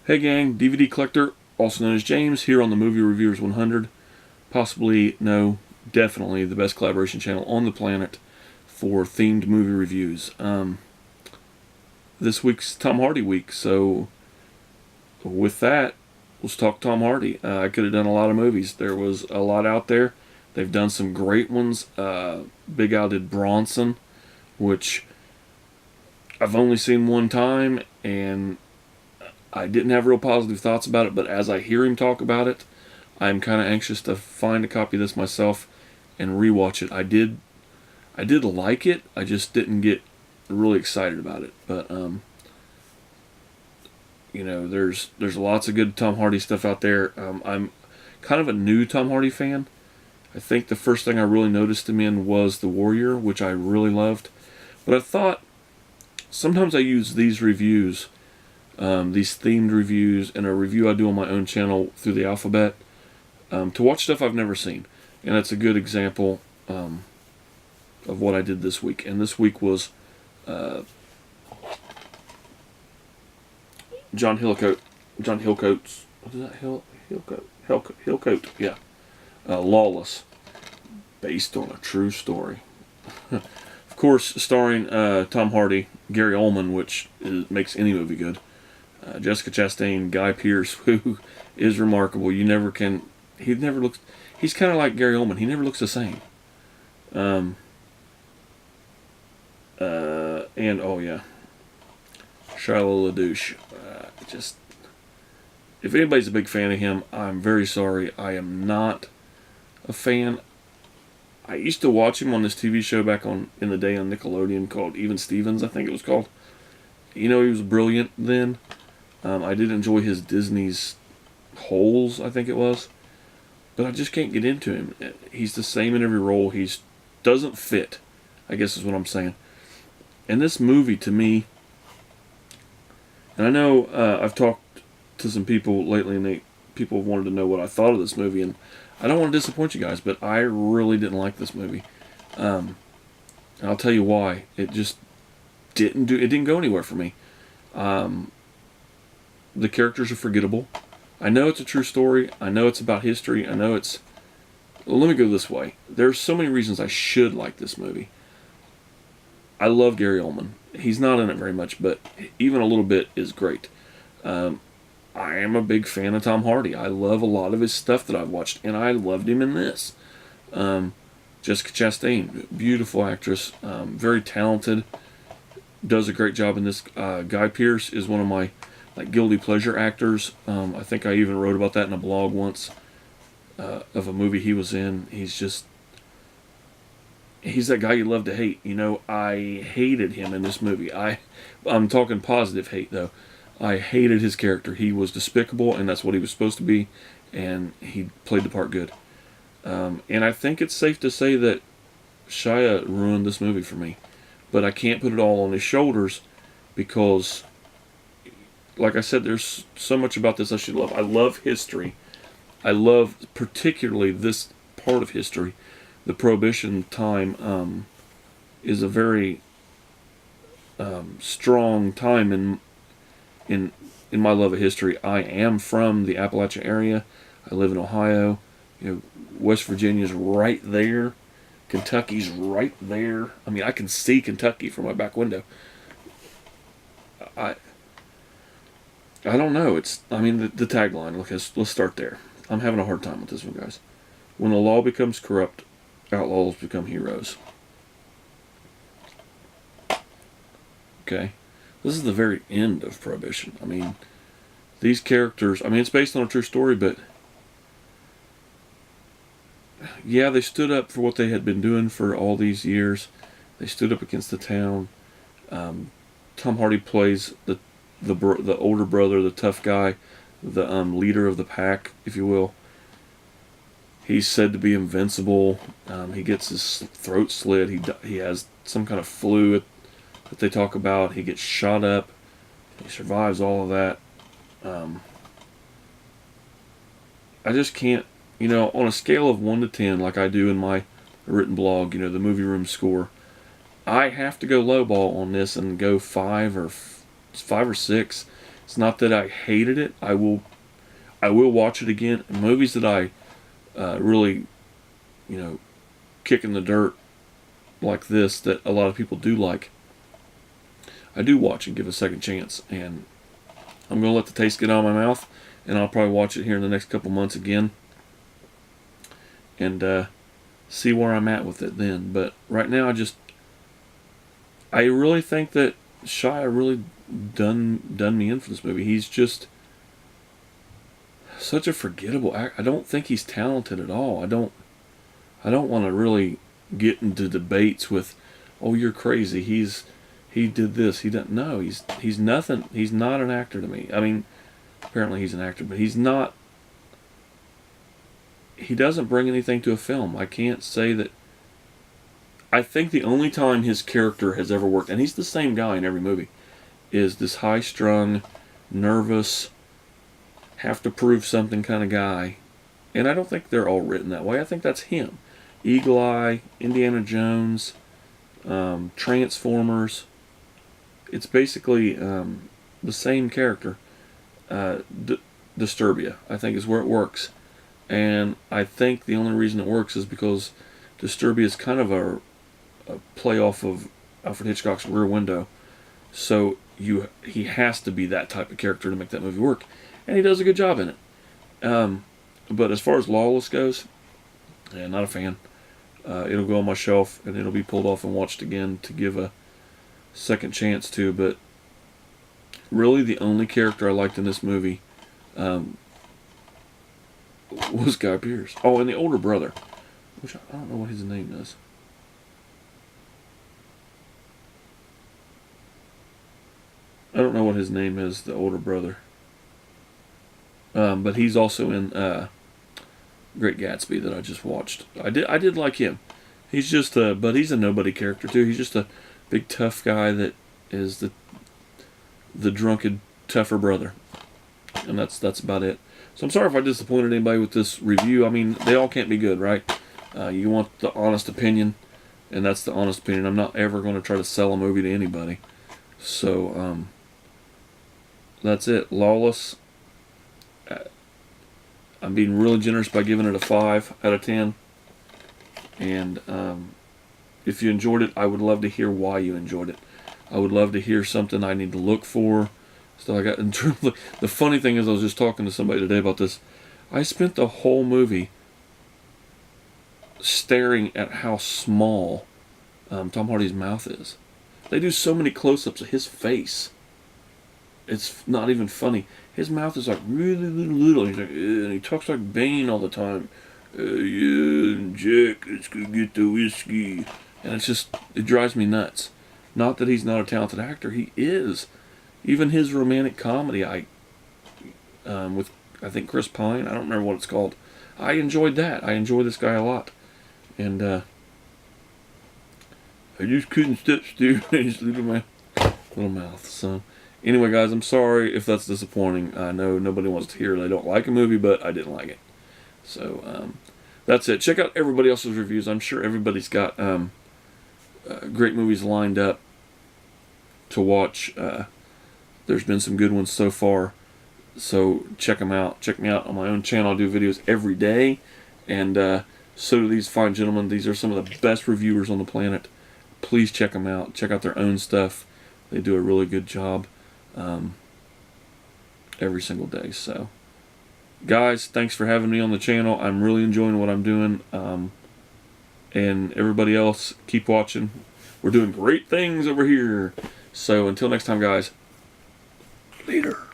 Hey gang, DVD collector, also known as James, here on the Movie Reviewers 100. Possibly, no, definitely the best collaboration channel on the planet for themed movie reviews. This week's Tom Hardy week, so with that, let's talk Tom Hardy. I could have done a lot of movies. There was a lot out there. They've done some great ones. Big Al did Bronson, which I've only seen one time, and I didn't have real positive thoughts about it, but as I hear him talk about it, I'm kind of anxious to find a copy of this myself and rewatch it. I did like it. I just didn't get really excited about it. But you know, there's lots of good Tom Hardy stuff out there. I'm kind of a new Tom Hardy fan. I think the first thing I really noticed him in was The Warrior, which I really loved. But I thought sometimes I use these reviews, these themed reviews, and a review I do on my own channel through the alphabet, to watch stuff I've never seen. And that's a good example of what I did this week. And this week was John Hillcoat's, what is that, Hillcoat, yeah. Lawless, based on a true story. Of course, starring Tom Hardy, Gary Oldman, which makes any movie good. Jessica Chastain, Guy Pearce, who is remarkable. You never can. He never looks. He's kind of like Gary Oldman. He never looks the same. And oh yeah, Shia LaDouche. Just, if anybody's a big fan of him, I'm very sorry. I am not a fan. I used to watch him on this TV show back in the day on Nickelodeon called Even Stevens, I think it was called. You know, he was brilliant then. I did enjoy his Disney's Holes, I think it was. But I just can't get into him. He's the same in every role. He doesn't fit, I guess is what I'm saying. And this movie, to me, and I know I've talked to some people lately, and people have wanted to know what I thought of this movie, and I don't want to disappoint you guys, but I really didn't like this movie. And I'll tell you why. It just didn't go anywhere for me. The characters are forgettable. I know it's a true story. I know it's about history. I know it's... Well, let me go this way. There's so many reasons I should like this movie. I love Gary Oldman. He's not in it very much, but even a little bit is great. I am a big fan of Tom Hardy. I love a lot of his stuff that I've watched, and I loved him in this. Jessica Chastain, beautiful actress, very talented, does a great job in this. Guy Pearce is one of my guilty pleasure actors. I think I even wrote about that in a blog once, of a movie he was in. He's that guy you love to hate. You know, I hated him in this movie. I'm talking positive hate, though. I hated his character. He was despicable, and that's what he was supposed to be, and he played the part good. And I think it's safe to say that Shia ruined this movie for me. But I can't put it all on his shoulders, because, like I said, there's so much about this I should love. I love history. I love particularly this part of history. The Prohibition time is a very strong time in my love of history. I am from the Appalachian area. I live in Ohio. You know, West Virginia's right there. Kentucky's right there. I mean, I can see Kentucky from my back window. I don't know. The tagline. Look, let's start there. I'm having a hard time with this one, guys. When the law becomes corrupt, outlaws become heroes. Okay. This is the very end of Prohibition. I mean, these characters, it's based on a true story, but yeah, they stood up for what they had been doing for all these years. They stood up against the town. Tom Hardy plays the older brother, the tough guy, the leader of the pack, if you will. He's said to be invincible. He gets his throat slit. He has some kind of flu that they talk about. He gets shot up. He survives all of that. I just can't, on a scale of 1 to 10, like I do in my written blog, the movie room score, I have to go lowball on this and go 5 or 6. It's not that I hated it. I will watch it again. Movies that I really, kick in the dirt like this, that a lot of people do like, I do watch and give a second chance. And I'm going to let the taste get out of my mouth, and I'll probably watch it here in the next couple months again and see where I'm at with it then. But right now, I really think that Shia really done me in for this movie. He's just such a forgettable actor. I don't think he's talented at all. I don't want to really get into debates with, oh, you're crazy. He did this. He doesn't. No, he's nothing. He's not an actor to me. I mean, apparently he's an actor, but he's not. He doesn't bring anything to a film. I can't say that. I think the only time his character has ever worked, and he's the same guy in every movie, is this high-strung, nervous, have to prove something kind of guy. And I don't think they're all written that way. I think that's him. Eagle Eye, Indiana Jones, Transformers. It's basically the same character. Disturbia, I think, is where it works. And I think the only reason it works is because Disturbia is kind of a play off of Alfred Hitchcock's Rear Window. So he has to be that type of character to make that movie work. And he does a good job in it. But as far as Lawless goes, yeah, not a fan. It'll go on my shelf, and it'll be pulled off and watched again to give a second chance to. But really the only character I liked in this movie was Guy Pearce. Oh, and the older brother, which I don't know what his name is. I don't know what his name is, the older brother. But he's also in Great Gatsby that I just watched. I did like him. He's just but he's a nobody character too. He's just a big tough guy that is the drunken tougher brother, and that's about it. So I'm sorry if I disappointed anybody with this review. I mean, they all can't be good, right? You want the honest opinion, and that's the honest opinion. I'm not ever going to try to sell a movie to anybody. So that's it. Lawless. I'm being really generous by giving it a 5 out of 10. And if you enjoyed it, I would love to hear why you enjoyed it. I would love to hear something I need to look for. So I got in terms of, the funny thing is, I was just talking to somebody today about this. I spent the whole movie staring at how small Tom Hardy's mouth is. They do so many close-ups of his face. It's not even funny. His mouth is like really little. He's like, and he talks like Bane all the time. Yeah, Jack, let's go get the whiskey. And it drives me nuts. Not that he's not a talented actor. He is. Even his romantic comedy, with I think Chris Pine, I don't remember what it's called. I enjoyed that. I enjoy this guy a lot. And I just couldn't step still. His little mouth. So anyway, guys, I'm sorry if that's disappointing. I know nobody wants to hear they don't like a movie, but I didn't like it. So that's it. Check out everybody else's reviews. I'm sure everybody's got great movies lined up to watch. There's been some good ones so far. So check them out. Check me out on my own channel. I do videos every day. And so do these fine gentlemen. These are some of the best reviewers on the planet. Please check them out. Check out their own stuff. They do a really good job every single day. So, guys, thanks for having me on the channel. I'm really enjoying what I'm doing. And everybody else, keep watching. We're doing great things over here. So until next time, guys. Later.